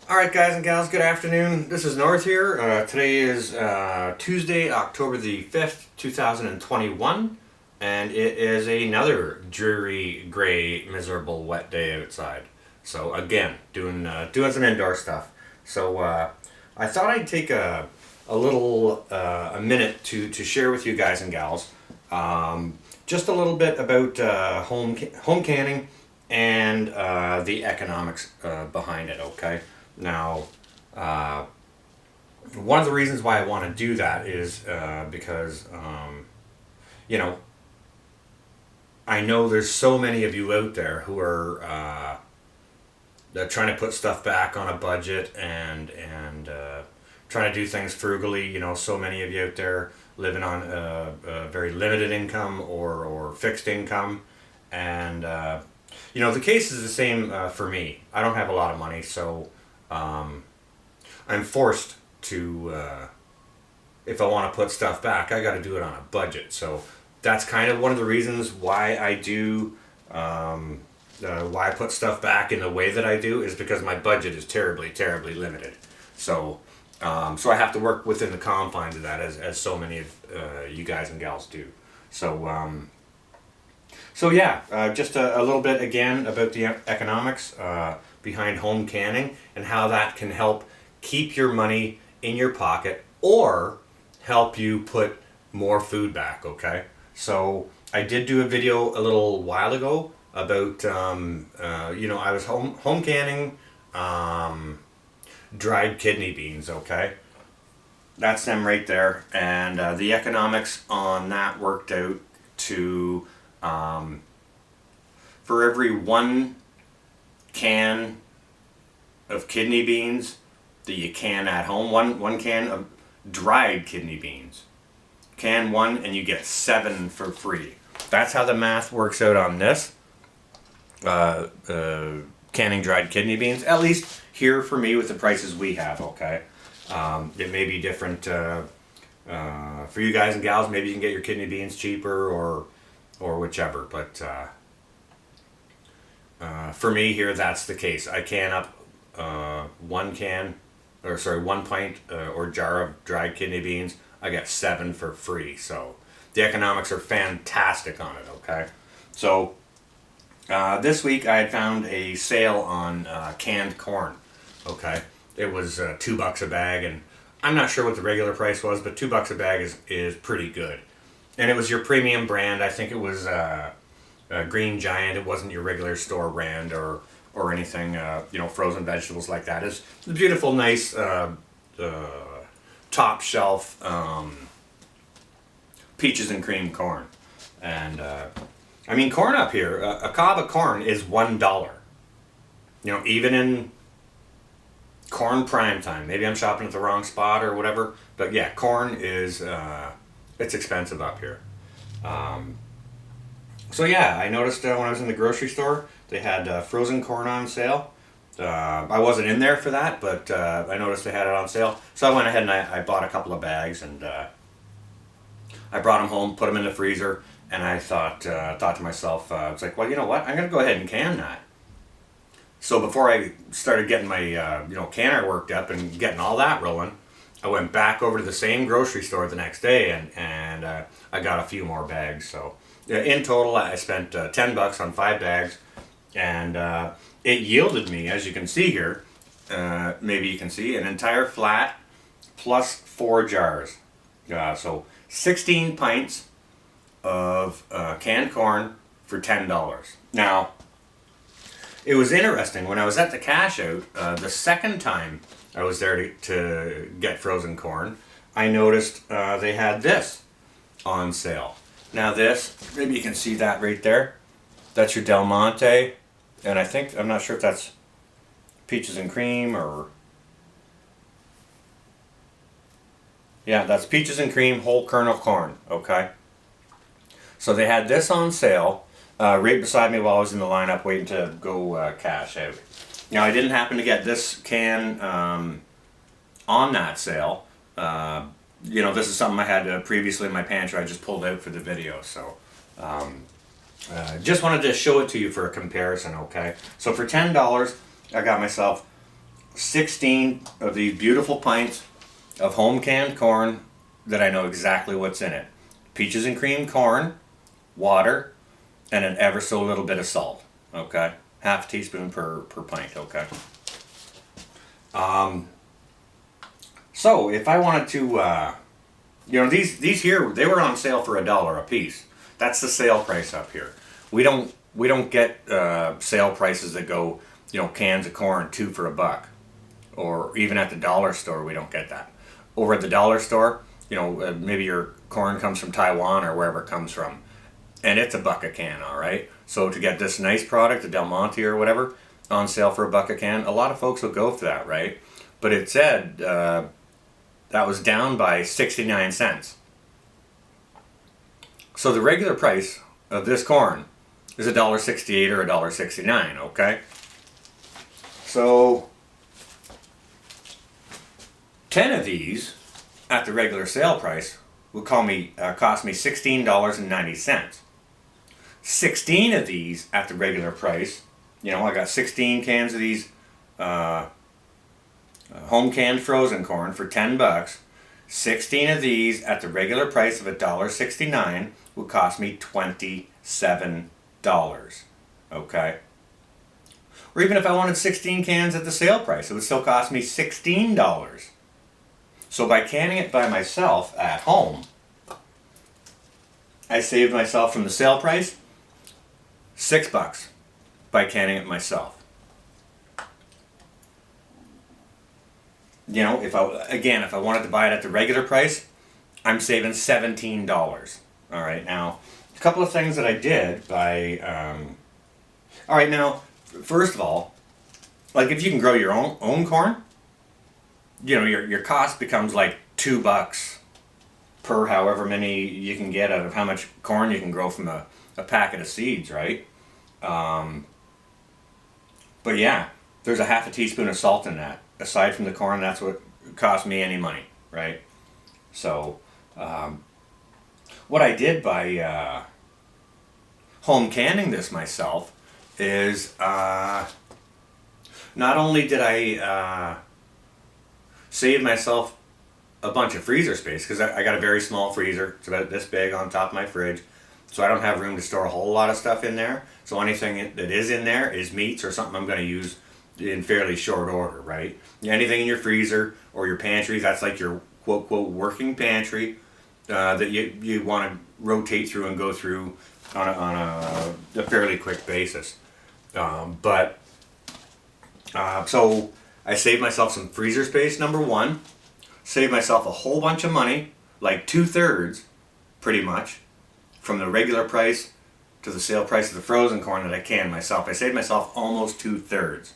Alright guys and gals, good afternoon. This is North here. Today is Tuesday, October the 5th, 2021. And it is another dreary, gray, miserable, wet day outside. So again, doing some indoor stuff. So I thought I'd take a minute to share with you guys and gals just a little bit about home canning and the economics behind it, okay? Now, one of the reasons why I want to do that is because, you know, I know there's so many of you out there who are they're trying to put stuff back on a budget and trying to do things frugally. You know, so many of you out there living on a very limited income or fixed income, and the case is the same for me. I don't have a lot of money, so I'm forced to, if I want to put stuff back, I got to do it on a budget. So that's kind of one of the reasons why I do, why I put stuff back in the way that I do, is because my budget is terribly, terribly limited. So, so I have to work within the confines of that, as so many of you guys and gals do. So, so yeah, just a little bit again about the economics behind home canning and how that can help keep your money in your pocket or help you put more food back, okay? So I did do a video a little while ago about, I was home canning dried kidney beans, okay? That's them right there. And the economics on that worked out to, for every 1 can of kidney beans that you can at home, one can of dried kidney beans, can one, and you get 7 for free. That's how the math works out on this. Canning dried kidney beans, at least here for me with the prices we have, okay? It may be different for you guys and gals. Maybe you can get your kidney beans cheaper or whichever, but for me here, that's the case. I can up 1 pint or jar of dried kidney beans. I get 7 for free. So the economics are fantastic on it, okay? So this week I had found a sale on canned corn, okay? It was $2 a bag, and I'm not sure what the regular price was, but $2 a bag is pretty good. And it was your premium brand. I think it was Green Giant. It wasn't your regular store brand or anything, frozen vegetables like that. It's a beautiful, nice, top shelf peaches and cream corn. And, corn up here, a cob of corn is $1. Even in corn prime time. Maybe I'm shopping at the wrong spot or whatever. But yeah, corn is, it's expensive up here. So yeah, I noticed when I was in the grocery store, they had frozen corn on sale. I wasn't in there for that, but I noticed they had it on sale. So I went ahead and I bought a couple of bags, and I brought them home, put them in the freezer, and I thought to myself, it's like, well, you know what? I'm going to go ahead and can that. So before I started getting my canner worked up and getting all that rolling, I went back over to the same grocery store the next day, and I got a few more bags. So in total, I spent $10 on 5 bags, and it yielded me, as you can see here, maybe you can see, an entire flat plus 4 jars. So 16 pints of canned corn for $10. Now, it was interesting, when I was at the cash out, the second time I was there to get frozen corn, I noticed they had this on sale. Now this, maybe you can see that right there. That's your Del Monte, and I'm not sure if that's peaches and cream or... Yeah, that's peaches and cream whole kernel corn, okay? So they had this on sale right beside me while I was in the lineup waiting to go cash out. Now I didn't happen to get this can on that sale. This is something I had previously in my pantry. I just pulled out for the video, so just wanted to show it to you for a comparison, okay? So for $10, I got myself 16 of these beautiful pints of home canned corn that I know exactly what's in it. Peaches and cream corn, water, and an ever so little bit of salt. Okay? Half a teaspoon per pint, okay? So if I wanted to, these here, they were on sale for $1 a piece. That's the sale price up here. We don't get sale prices that go, cans of corn 2 for $1, or even at the dollar store we don't get that. Over at the dollar store, maybe your corn comes from Taiwan or wherever it comes from, and it's $1 a can, all right. So to get this nice product, the Del Monte or whatever, on sale for $1 a can, a lot of folks will go for that, right? But it said that was down by 69 cents. So the regular price of this corn is $1.68 or $1.69, okay? So 10 of these at the regular sale price would cost me $16.90. 16 of these at the regular price, I got 16 cans of these home canned frozen corn for $10. 16 of these at the regular price of $1.69 would cost me $27. Okay? Or even if I wanted 16 cans at the sale price, it would still cost me $16. So by canning it by myself at home, I saved myself from the sale price $6 by canning it myself. If I wanted to buy it at the regular price, I'm saving $17. All right, now a couple of things that I did by. All right, now first of all, like if you can grow your own corn, your cost becomes like $2 per however many you can get out of how much corn you can grow from a packet of seeds, right? But yeah, there's a half a teaspoon of salt in that. Aside from the corn, that's what cost me any money, right? So, what I did by home canning this myself is not only did I save myself a bunch of freezer space, because I got a very small freezer. It's about this big on top of my fridge. So I don't have room to store a whole lot of stuff in there. So anything that is in there is meats or something I'm going to use in fairly short order, right? Anything in your freezer or your pantry, that's like your quote working pantry that you want to rotate through and go through on a fairly quick basis. So I saved myself some freezer space, number one. Saved myself a whole bunch of money, like 2/3 pretty much, from the regular price to the sale price of the frozen corn that I canned myself. I saved myself almost 2/3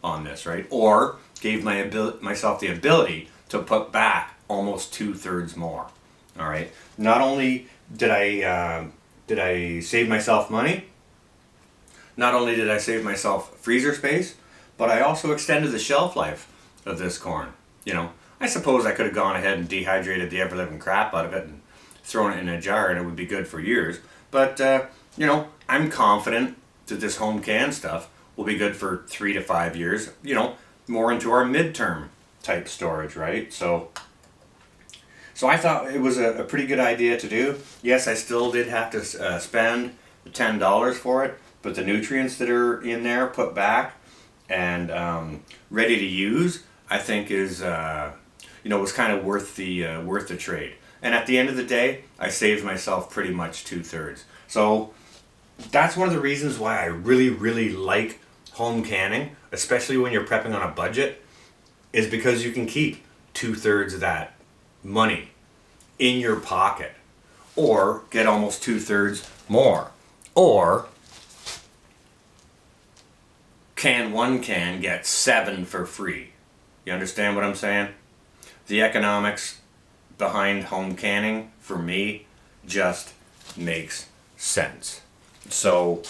on this, right? Or gave myself the ability to put back almost 2/3 more. All right. Not only did I save myself money, not only did I save myself freezer space, but I also extended the shelf life of this corn. I suppose I could have gone ahead and dehydrated the ever-living crap out of it and thrown it in a jar and it would be good for years. But, I'm confident that this home canned stuff will be good for 3 to 5 years, more into our midterm type storage, right? So I thought it was a pretty good idea to do. Yes, I still did have to spend $10 for it, but the nutrients that are in there put back and ready to use, I think is was kind of worth the trade. And at the end of the day, I saved myself pretty much 2/3. So that's one of the reasons why I really, really like home canning, especially when you're prepping on a budget, is because you can keep 2/3 of that money in your pocket, or get almost 2/3 more, or one can get 7 for free. You understand what I'm saying? The economics behind home canning, for me, just makes sense. So,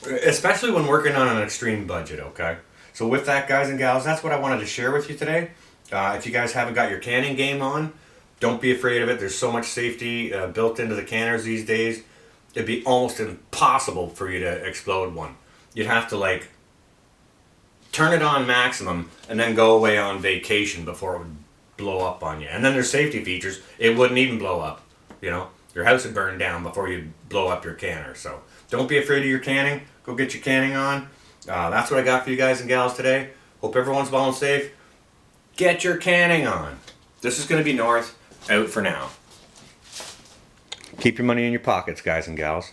especially when working on an extreme budget, okay? So with that, guys and gals, that's what I wanted to share with you today. If you guys haven't got your canning game on, don't be afraid of it. There's so much safety built into the canners these days. It'd be almost impossible for you to explode one. You'd have to turn it on maximum, and then go away on vacation before it would blow up on you. And then there's safety features. It wouldn't even blow up. You know, your house would burn down before you blow up your canner. So don't be afraid of your canning. Go get your canning on. That's what I got for you guys and gals today. Hope everyone's well and safe. Get your canning on. This is going to be North, out for now. Keep your money in your pockets, guys and gals.